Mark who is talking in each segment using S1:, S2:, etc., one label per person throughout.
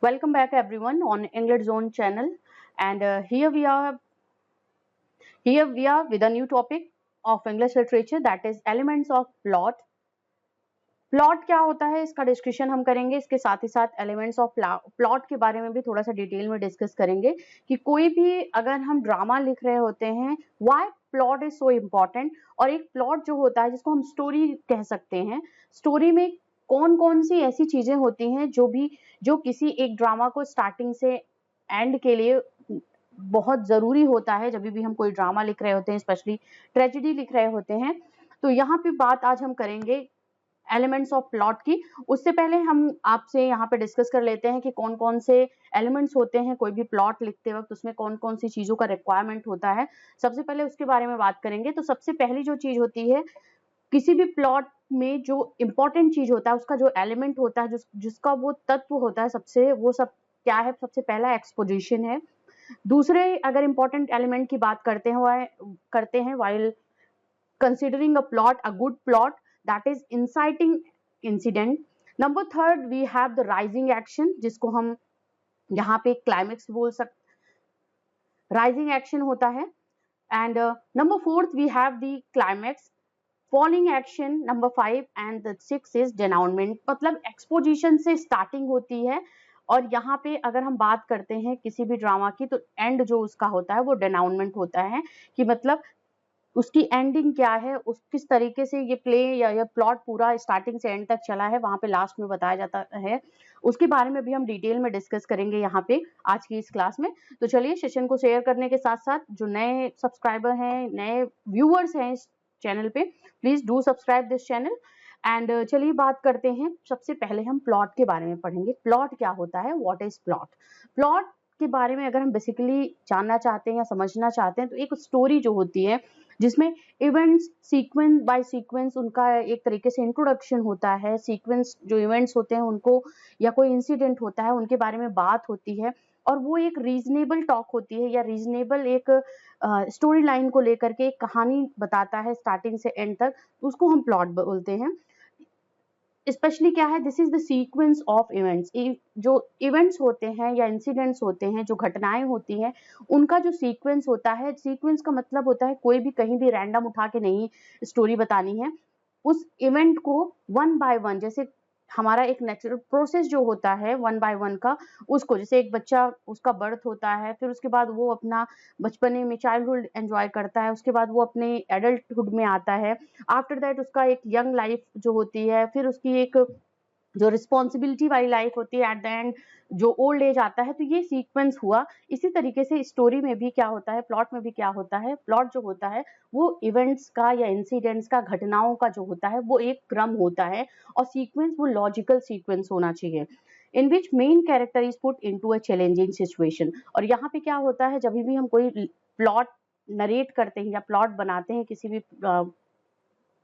S1: Welcome back everyone on English Zone channel and here we are with a new topic of English literature, that is elements of plot. Plot क्या होता है इसका discussion हम करेंगे, इसके साथ ही साथ एलिमेंट्स ऑफ प्लॉट के बारे में भी थोड़ा सा डिटेल में डिस्कस करेंगे कि कोई भी अगर हम ड्रामा लिख रहे होते हैं, why plot is so important. और एक प्लॉट जो होता है जिसको हम स्टोरी कह सकते हैं, स्टोरी में कौन कौन सी ऐसी चीजें होती हैं जो किसी एक ड्रामा को स्टार्टिंग से एंड के लिए बहुत जरूरी होता है जब भी हम कोई ड्रामा लिख रहे होते हैं, स्पेशली ट्रेजेडी लिख रहे होते हैं। तो यहाँ पे बात आज हम करेंगे एलिमेंट्स ऑफ प्लॉट की। उससे पहले हम आपसे यहाँ पे डिस्कस कर लेते हैं कि कौन कौन से एलिमेंट्स होते हैं कोई भी प्लॉट लिखते वक्त, उसमें कौन कौन सी चीजों का रिक्वायरमेंट होता है। सबसे पहले उसके बारे में बात करेंगे। तो सबसे पहली जो चीज होती है किसी भी प्लॉट में, जो इंपॉर्टेंट चीज होता है, उसका जो एलिमेंट होता है, जिसका वो तत्व होता है, सबसे वो सब क्या है? सबसे पहला एक्सपोजिशन है। दूसरे अगर इंपॉर्टेंट एलिमेंट की बात करते हैं while considering a plot, a good plot, that is inciting incident. Number third, we have the rising action, जिसको हम यहाँ पे क्लाइमेक्स बोल सकते, राइजिंग एक्शन होता है। And number fourth we have the climax, falling action. Number 5 and the 6 is denouement. मतलब exposition से स्टार्टिंग होती है और यहाँ पे अगर हम बात करते हैं किसी भी ड्रामा की, तो एंड जो उसका होता है वो डेनाउंसमेंट होता है, कि मतलब उसकी एंडिंग क्या है, उस किस तरीके से ये प्ले या प्लॉट पूरा स्टार्टिंग से एंड तक चला है, वहां पे लास्ट में बताया जाता है। उसके बारे में भी हम डिटेल में डिस्कस करेंगे यहाँ पे आज की इस क्लास में। तो चलिए, सेशन को शेयर करने के साथ साथ जो नए सब्सक्राइबर हैं, नए व्यूअर्स हैं इस चैनल पे, please do subscribe this channel. And चलिए बात करते हैं। सबसे पहले हम प्लॉट के बारे में पढ़ेंगे। प्लॉट क्या होता है, व्हाट इज प्लॉट। प्लॉट के बारे में अगर हम बेसिकली जानना चाहते हैं या समझना चाहते हैं, तो एक स्टोरी जो होती है जिसमें इवेंट्स सीक्वेंस बाय सीक्वेंस उनका एक तरीके से इंट्रोडक्शन होता है, सीक्वेंस जो इवेंट्स होते हैं उनको, या कोई इंसिडेंट होता है उनके बारे में बात होती है, और वो एक रीजनेबल टॉक होती है या रीजनेबल एक स्टोरी लाइन को लेकर के एक कहानी बताता है स्टार्टिंग से एंड तक, उसको हम प्लॉट बोलते हैं। स्पेशली क्या है, this is the sequence of events. जो इवेंट्स होते हैं या इंसिडेंट्स होते हैं, जो घटनाएं होती हैं, उनका जो सीक्वेंस होता है, सीक्वेंस का मतलब होता है कोई भी कहीं भी रैंडम उठा के नहीं स्टोरी बतानी है। उस इवेंट को वन बाय वन, जैसे हमारा एक नेचुरल प्रोसेस जो होता है वन बाय वन का, उसको जैसे एक बच्चा, उसका बर्थ होता है, फिर उसके बाद वो अपना बचपने में चाइल्डहुड एंजॉय करता है, उसके बाद वो अपने एडल्टहुड में आता है, आफ्टर दैट उसका एक यंग लाइफ जो होती है, फिर उसकी एक जो रिस्पॉन्सिबिलिटी वाली लाइफ होती है, एट द एंड जो ओल्ड एज आता है। तो ये सीक्वेंस हुआ। इसी तरीके से स्टोरी में भी क्या होता है, प्लॉट में भी क्या होता है, प्लॉट जो होता है वो इवेंट्स का या इंसिडेंट्स का, घटनाओं का जो होता है वो एक क्रम होता है, और सीक्वेंस वो लॉजिकल सीक्वेंस होना चाहिए, in which main character is put into a challenging situation. और यहाँ पे क्या होता है, जब भी हम कोई प्लॉट नरेट करते हैं या प्लॉट बनाते हैं किसी भी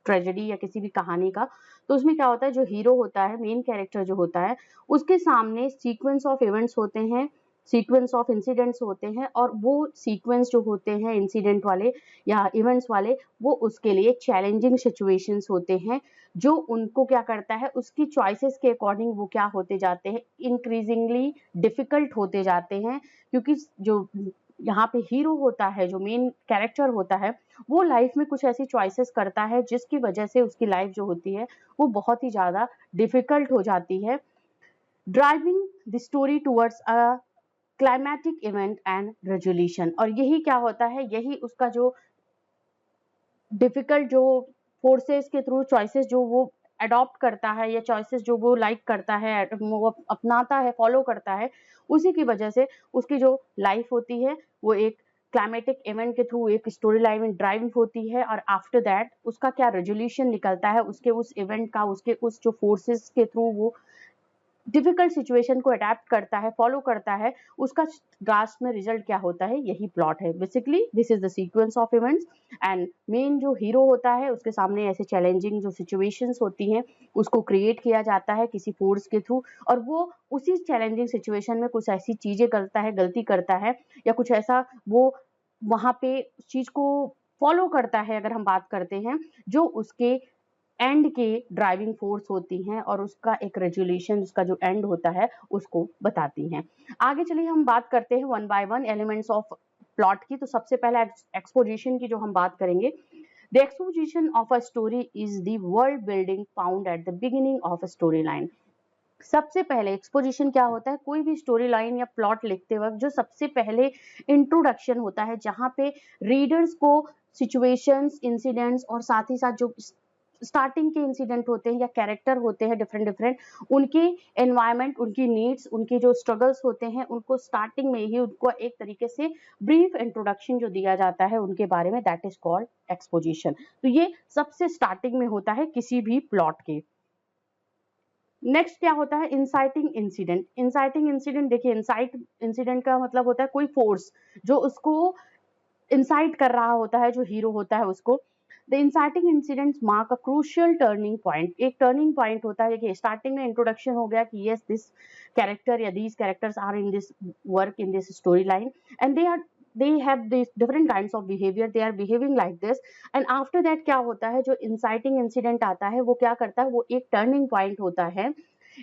S1: ट्रेजेडी या किसी भी कहानी का, तो उसमें क्या होता है, जो हीरो होता है, मेन कैरेक्टर जो होता है, उसके सामने सीक्वेंस ऑफ इवेंट्स होते हैं, सीक्वेंस ऑफ इंसिडेंट्स होते हैं, और वो सीक्वेंस जो होते हैं इंसिडेंट वाले या इवेंट्स वाले, वो उसके लिए चैलेंजिंग सिचुएशंस होते हैं, जो उनको क्या करता है, उसकी चॉइसेस के अकॉर्डिंग वो क्या होते जाते हैं, इंक्रीजिंगली डिफिकल्ट होते जाते हैं। क्योंकि जो यहाँ पे हीरो होता है, जो मेन कैरेक्टर होता है, वो लाइफ में कुछ ऐसी चॉइसेस करता है जिसकी वजह से उसकी लाइफ जो होती है वो बहुत ही ज्यादा डिफिकल्ट हो जाती है, driving the story towards a climatic event and resolution. और यही क्या होता है, यही उसका जो डिफिकल्ट जो फोर्सेस के थ्रू चॉइसेस जो वो अडॉप्ट करता है, या चॉइसेस जो वो लाइक करता है, वो अपनाता है, फॉलो करता है, उसी की वजह से उसकी जो लाइफ होती है वो एक क्लाइमेटिक इवेंट के थ्रू एक स्टोरी लाइन में ड्राइव होती है, और आफ्टर दैट उसका क्या रेजोल्यूशन निकलता है, उसके उस इवेंट का, उसके उस जो फोर्सेस के थ्रू वो डिफिकल्ट सिचुएशन को अडेप्ट करता है, फॉलो करता है, उसका लास्ट में रिजल्ट क्या होता है, यही प्लॉट है। Basically this is the sequence of events, and main जो हीरो होता है उसके सामने ऐसे चैलेंजिंग जो सिचुएशंस होती हैं उसको क्रिएट किया जाता है किसी फोर्स के थ्रू, और वो उसी चैलेंजिंग सिचुएशन में कुछ ऐसी चीजें करता है, गलती करता है, या कुछ ऐसा वो वहां पे उस चीज को फॉलो करता है, अगर हम बात करते हैं, जो उसके एंड के ड्राइविंग फोर्स होती हैं और उसका एक रेजोल्यूशन, उसका जो एंड होता है उसको बताती हैं। आगे चलिए हम बात करते हैं one by one elements of plot की। तो सबसे पहले एक्सपोजिशन की जो हम बात करेंगे, the exposition of a story is the world building found at the beginning of a story line. सबसे पहले एक्सपोजिशन क्या होता है, कोई भी स्टोरी लाइन या प्लॉट लिखते वक्त जो सबसे पहले इंट्रोडक्शन होता है, जहां पे रीडर्स को सिचुएशंस, इंसिडेंट्स और साथ ही साथ जो स्टार्टिंग के इंसिडेंट होते हैं या कैरेक्टर होते हैं डिफरेंट डिफरेंट, उनके एनवायरनमेंट, उनकी नीड्स, उनके जो स्ट्रगल्स होते हैं, उनको स्टार्टिंग में ही उनको एक तरीके से ब्रीफ इंट्रोडक्शन जो दिया जाता है उनके बारे में, दैट इज कॉल्ड एक्सपोजिशन। तो ये सबसे स्टार्टिंग में होता है किसी भी प्लॉट के। नेक्स्ट क्या होता है, इंसाइटिंग इंसिडेंट। इंसाइटिंग इंसिडेंट, देखिए इंसाइट इंसिडेंट का मतलब होता है कोई फोर्स जो उसको इंसाइट कर रहा होता है, जो हीरो होता है उसको। The inciting incidents mark a crucial turning point. एक टर्निंग पॉइंट होता है, देखिए स्टार्टिंग में इंट्रोडक्शन हो गया कि यस दिस कैरेक्टर या these characters are in this work, in this story line, and they have these different kinds of behavior, they are behaving like this, and after that क्या होता है, जो inciting incident आता है वो क्या करता है, वो एक turning point होता है।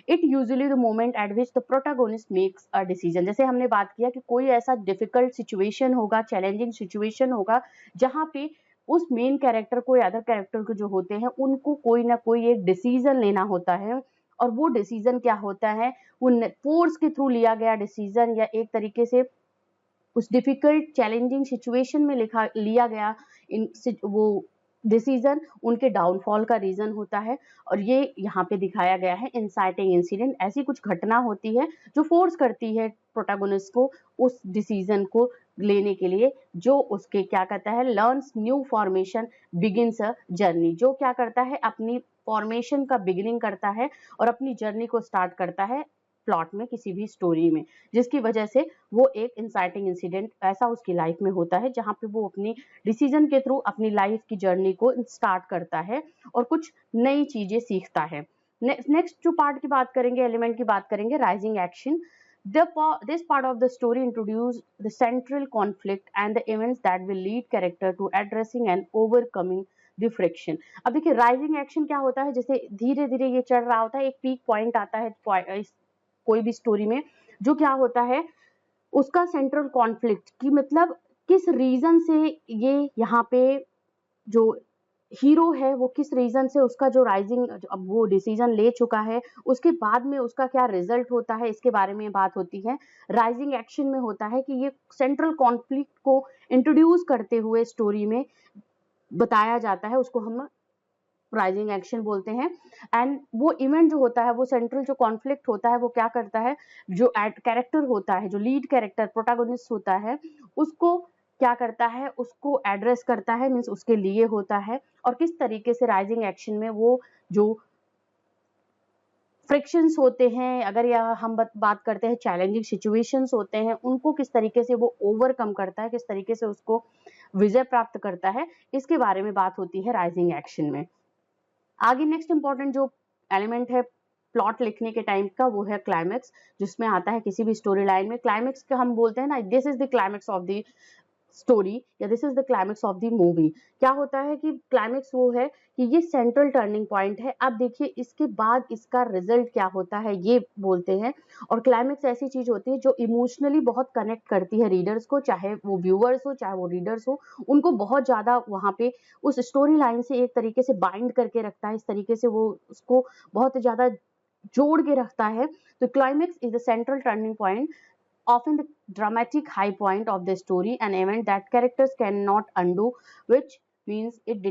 S1: It usually the moment at which the protagonist makes a decision। जैसे हमने बात किया कि कोई ऐसा difficult situation होगा, challenging situation होगा, जहाँ पे उस मेन कैरेक्टर को या अदर कैरेक्टर को जो होते हैं उनको कोई ना कोई एक डिसीजन लेना होता है, और वो डिसीजन क्या होता है, वो फोर्स के थ्रू लिया गया डिसीजन या एक तरीके से उस डिफिकल्ट चैलेंजिंग सिचुएशन में लिया गया वो डिसीजन उनके डाउनफॉल का रीजन होता है। और ये यहाँ पे दिखाया गया है इंसाइटिंग इंसिडेंट, ऐसी कुछ घटना होती है जो फोर्स करती है प्रोटैगनिस्ट को उस डिसीजन को लेने के लिए, जो उसके क्या कहता है, learns new formation begins a journey. जो क्या करता है, अपनी फॉर्मेशन का बिगिनिंग करता है और अपनी जर्नी को स्टार्ट करता है प्लॉट में, किसी भी स्टोरी में, जिसकी वजह से वो एक इंसाइटिंग इंसिडेंट ऐसा उसकी लाइफ में होता है जहां पे वो अपनी डिसीजन के थ्रू अपनी लाइफ की जर्नी को स्टार्ट करता है और कुछ नई चीजें सीखता है। नेक्स्ट जो पार्ट की बात करेंगे, एलिमेंट की बात करेंगे, rising action. This part of the story introduce the central conflict and the events that will lead character to addressing and overcoming the friction। अब देखिए राइजिंग एक्शन क्या होता है, जैसे धीरे धीरे ये चढ़ रहा होता है, एक पीक पॉइंट आता है कोई भी स्टोरी में, जो क्या होता है उसका सेंट्रल कॉन्फ्लिक्ट की मतलब किस रीजन से ये यहाँ पे जो हीरो है वो किस रीजन से उसका जो राइजिंग, अब वो डिसीजन ले चुका है, उसके बाद में उसका क्या रिजल्ट होता है, इसके बारे में बात होती है। राइजिंग एक्शन में होता है कि ये सेंट्रल कॉन्फ्लिक्ट को इंट्रोड्यूस करते हुए स्टोरी में बताया जाता है, उसको हम राइजिंग एक्शन बोलते हैं। एंड वो इवेंट जो होता है, वो सेंट्रल जो कॉन्फ्लिक्ट होता है, वो क्या करता है, जो कैरेक्टर होता है, जो लीड कैरेक्टर प्रोटैगनिस्ट होता है, उसको क्या करता है, उसको एड्रेस करता है, मीन्स उसके लिए होता है, और किस तरीके से राइजिंग एक्शन में वो जो फ्रिक्शंस होते हैं, अगर या हम बात करते हैं चैलेंजिंग सिचुएशंस होते हैं, उनको किस तरीके से वो ओवरकम करता है, किस तरीके से उसको विजय प्राप्त करता है, इसके बारे में बात होती है राइजिंग एक्शन में। आगे नेक्स्ट इंपॉर्टेंट जो एलिमेंट है प्लॉट लिखने के टाइम का, वो है क्लाइमेक्स, जिसमें आता है किसी भी स्टोरी लाइन में क्लाइमेक्स का हम बोलते हैं ना, this is the climax of the story या this is the climax of the movie. क्या होता है कि क्लाइमेक्स वो है कि ये सेंट्रल टर्निंग पॉइंट है, अब देखिए इसके बाद इसका रिजल्ट क्या होता है ये बोलते हैं। और क्लाइमेक्स ऐसी चीज होती है जो इमोशनली बहुत कनेक्ट करती है रीडर्स को, चाहे वो व्यूअर्स हो चाहे वो रीडर्स हो, उनको बहुत ज्यादा वहां पे उस स्टोरी लाइन से एक तरीके से बाइंड करके रखता है, इस तरीके से वो उसको बहुत ज्यादा जोड़ के रखता है। तो climax is the central turning point, often the dramatic high point of the story, an event that characters cannot undo, which means it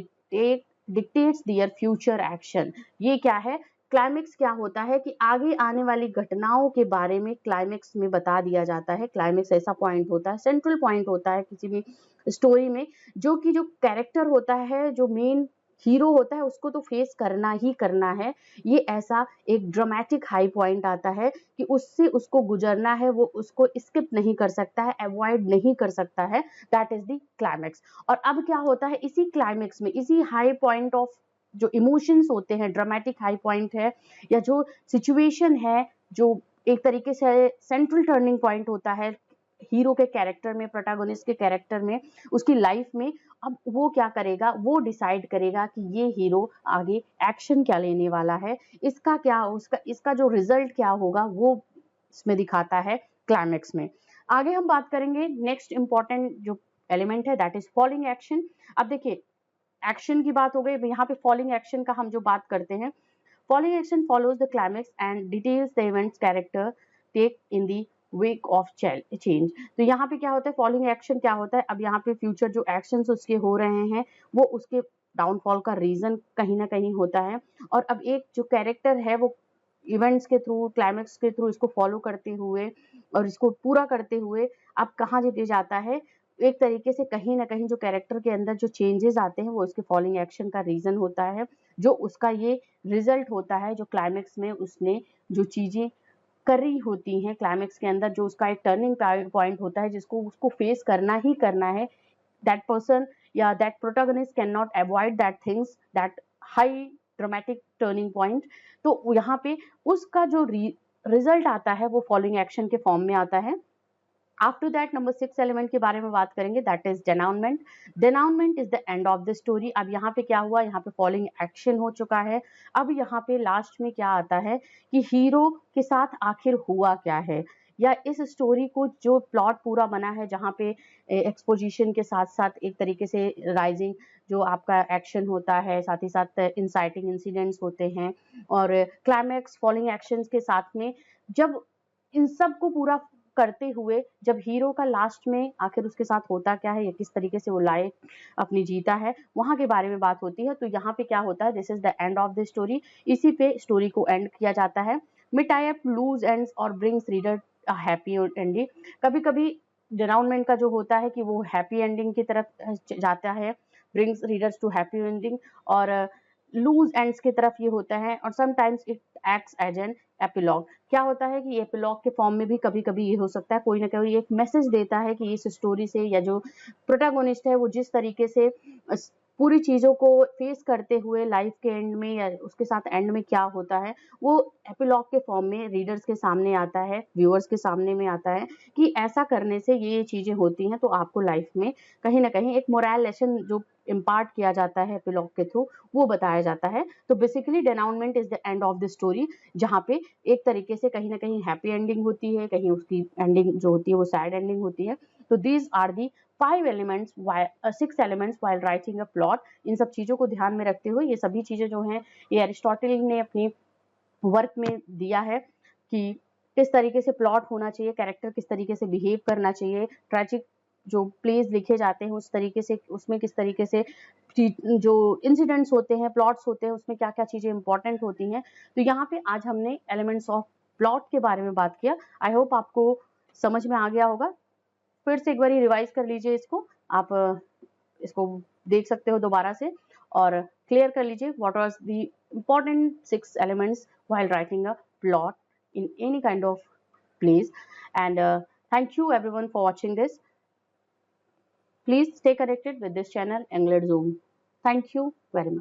S1: dictates their future action। ये क्या है, क्लाइमेक्स क्या होता है कि आगे आने वाली घटनाओं के बारे में क्लाइमेक्स में बता दिया जाता है। क्लाइमेक्स ऐसा पॉइंट होता है, सेंट्रल पॉइंट होता है किसी भी स्टोरी में, जो कि जो कैरेक्टर होता है, जो मेन हीरो होता है, उसको तो फेस करना ही करना है। ये ऐसा एक ड्रामेटिक हाई पॉइंट आता है कि उससे उसको गुजरना है, वो उसको स्किप नहीं कर सकता है, अवॉइड नहीं कर सकता है, दैट इज द क्लाइमेक्स। और अब क्या होता है, इसी क्लाइमेक्स में, इसी हाई पॉइंट ऑफ जो इमोशंस होते हैं, ड्रामेटिक हाई पॉइंट है या जो सिचुएशन है, जो एक तरीके से सेंट्रल टर्निंग पॉइंट होता है, हीरो के कैरेक्टर में, प्रोटैगनिस्ट के कैरेक्टर में, उसकी लाइफ में अब वो क्या करेगा, वो डिसाइड करेगा कि ये हीरो आगे एक्शन क्या लेने वाला है, इसका जो रिजल्ट क्या होगा वो इसमें दिखाता है क्लाइमेक्स में। आगे हम बात करेंगे नेक्स्ट इंपॉर्टेंट जो एलिमेंट है दैट इज फॉलिंग एक्शन। अब देखिए एक्शन की बात हो गई, यहाँ पे फॉलिंग एक्शन का हम जो बात करते हैं, falling action follows the climax and details the events character take in the wake of change. तो यहाँ पे क्या होता है, फॉलिंग एक्शन क्या होता है, अब यहाँ पे फ्यूचर जो एक्शंस उसके हो रहे हैं वो उसके डाउनफॉल का रीजन कहीं ना कहीं होता है। और अब एक जो कैरेक्टर है वो इवेंट्स के थ्रू, क्लाइमेक्स के थ्रू इसको फॉलो करते हुए और इसको पूरा करते हुए अब कहाँ ले जाता है, एक तरीके से कहीं ना कहीं जो कैरेक्टर के अंदर जो चेंजेस आते हैं वो इसके फॉलिंग एक्शन का रीजन होता है, जो उसका ये रिजल्ट होता है, जो क्लाइमेक्स में उसने जो चीजें करी होती हैं, क्लाइमेक्स के अंदर जो उसका एक टर्निंग पॉइंट होता है जिसको उसको फेस करना ही करना है, दैट पर्सन या that protagonist can not avoid that things, that high dramatic turning point. तो यहाँ पे उसका जो रिजल्ट आता है वो फॉलोइंग एक्शन के फॉर्म में आता है। आफ्टर दैट नंबर 6 एलिमेंट के बारे में बात करेंगे, that is denouement. Denouement is the end of the story. अब यहाँ पे क्या हुआ, यहाँ पे फॉलोइंग एक्शन हो चुका है, अब यहाँ पे लास्ट में क्या आता है कि हीरो के साथ आखिर हुआ क्या है, या इस स्टोरी को जो प्लॉट पूरा बना है जहाँ पे एक्सपोजिशन के साथ साथ एक तरीके से राइजिंग जो आपका एक्शन होता है, साथ ही साथ इंसाइटिंग इंसिडेंट्स होते हैं और क्लाइमैक्स फॉलोइंग एक्शंस के साथ में, जब इन सब को पूरा करते हुए जब हीरो का लास्ट में आखिर उसके साथ होता क्या है या किस तरीके से वो लाइफ अपनी जीता है, वहां के बारे में बात होती है। तो यहाँ पे क्या होता है, this is the end of the story, इसी पे स्टोरी को एंड किया जाता है। मिटाइप लूज एंड्स और brings reader a happy ending. कभी कभी डेनाउनमेंट का जो होता है कि वो हैप्पी एंडिंग की तरफ जाता है, brings readers to happy ending, और लूज एंड्स की तरफ ये होता है, और sometimes it acts as an epilogue. क्या होता है कि एपिलॉग के फॉर्म में भी कभी कभी ये हो सकता है, कोई ना कोई एक मैसेज देता है कि इस स्टोरी से या जो प्रोटैगनिस्ट है वो जिस तरीके से पूरी चीजों को फेस करते हुए लाइफ के एंड में या उसके साथ एंड में क्या होता है, वो एपिलॉग के फॉर्म में रीडर्स के सामने आता है, व्यूअर्स के सामने में आता है कि ऐसा करने से ये चीजें होती हैं, तो आपको लाइफ में कहीं ना कहीं एक मोरल लेसन जो इम्पार्ट किया जाता है एपिलॉग के थ्रू वो बताया जाता है। तो basically denouement is the end of the story, जहाँ पे एक तरीके से कहीं ना कहीं हैप्पी एंडिंग होती है, कहीं उसकी एंडिंग जो होती है वो सैड एंडिंग होती है। तो these are the 6 elements while writing a plot. इन सब चीजों को ध्यान में रखते हुए ये सभी चीजें जो हैं ये अरिस्टोटल ने अपनी वर्क में दिया है कि किस तरीके से प्लॉट होना चाहिए, कैरेक्टर किस तरीके से बिहेव करना चाहिए, ट्रेजिक जो प्लेज लिखे जाते हैं उस तरीके से उसमें किस तरीके से जो इंसिडेंट्स होते हैं, प्लॉट्स होते हैं, उसमें क्या क्या चीजें इंपॉर्टेंट होती हैं। तो यहाँ पे आज हमने एलिमेंट्स ऑफ प्लॉट के बारे में बात किया। आई होप आपको समझ में आ गया होगा। फिर से एक बार रिवाइज कर लीजिए इसको, आप इसको देख सकते हो दोबारा से और क्लियर कर लीजिए what was the important 6 elements while writing a plot in any kind of plays. And thank you everyone for watching this. Please stay connected with this channel Engler Zoom. Thank you very much.